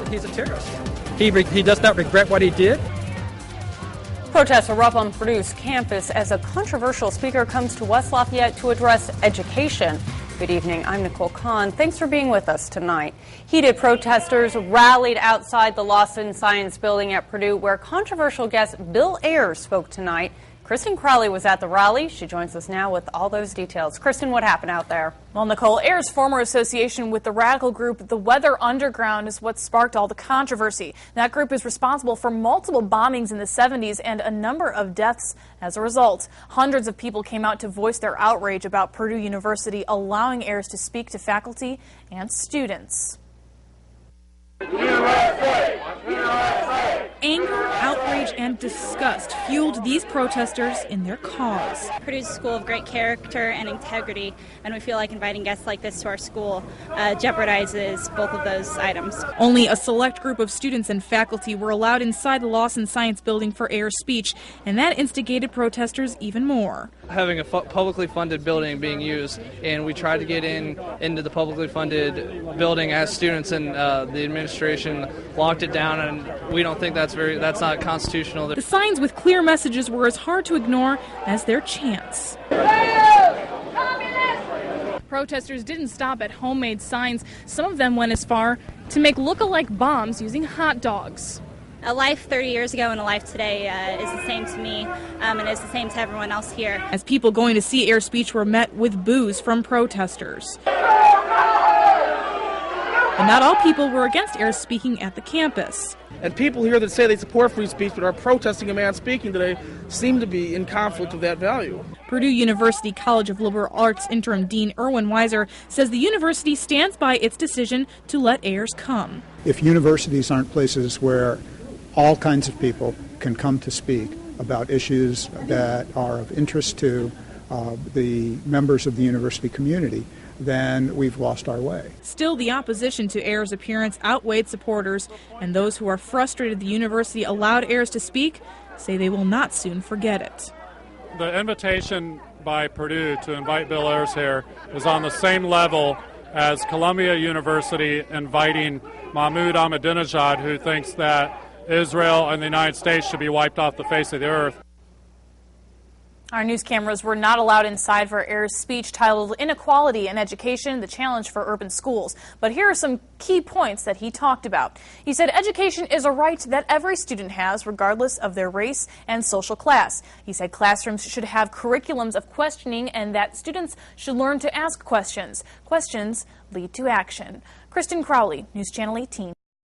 he's a terrorist. He does not regret what he did. Protests erupt on Purdue's campus as a controversial speaker comes to West Lafayette to address education. Good evening, I'm Nicole Kahn. Thanks for being with us tonight. Heated protesters rallied outside the Lawson Science Building at Purdue, where controversial guest Bill Ayers spoke tonight. Kristen Crowley was at the rally. She joins us now with all those details. Kristen, what happened out there? Well, Nicole, Ayers' former association with the radical group The Weather Underground is what sparked all the controversy. That group is responsible for multiple bombings in the 70s and a number of deaths as a result. Hundreds of people came out to voice their outrage about Purdue University allowing Ayers to speak to faculty and students. USA! USA! Anger, outrage, and disgust fueled these protesters in their cause. Purdue's a school of great character and integrity, and we feel like inviting guests like this to our school jeopardizes both of those items. Only a select group of students and faculty were allowed inside the Lawson Science Building for Ayers' speech, and that instigated protesters even more. Having a publicly funded building being used, and we tried to get into the publicly funded building as students, and the administration locked it down, and we don't think that's not constitutional. The signs with clear messages were as hard to ignore as their chants. Protesters didn't stop at homemade signs. Some of them went as far to make look-alike bombs using hot dogs. A life 30 years ago and a life today is the same to me, and is the same to everyone else here. As people going to see Ayers' speech were met with boos from protesters. And not all people were against Ayers speaking at the campus. And people here that say they support free speech but are protesting a man speaking today seem to be in conflict with that value. Purdue University College of Liberal Arts interim dean Erwin Weiser says the university stands by its decision to let Ayers come. If universities aren't places where all kinds of people can come to speak about issues that are of interest to the members of the university community, then we've lost our way. Still, the opposition to Ayers' appearance outweighed supporters, and those who are frustrated the university allowed Ayers to speak say they will not soon forget it. The invitation by Purdue to invite Bill Ayers here is on the same level as Columbia University inviting Mahmoud Ahmadinejad, who thinks that Israel and the United States should be wiped off the face of the earth. Our news cameras were not allowed inside for Ayers' speech titled Inequality in Education, the Challenge for Urban Schools. But here are some key points that he talked about. He said education is a right that every student has, regardless of their race and social class. He said classrooms should have curriculums of questioning and that students should learn to ask questions. Questions lead to action. Kristen Crowley, News Channel 18.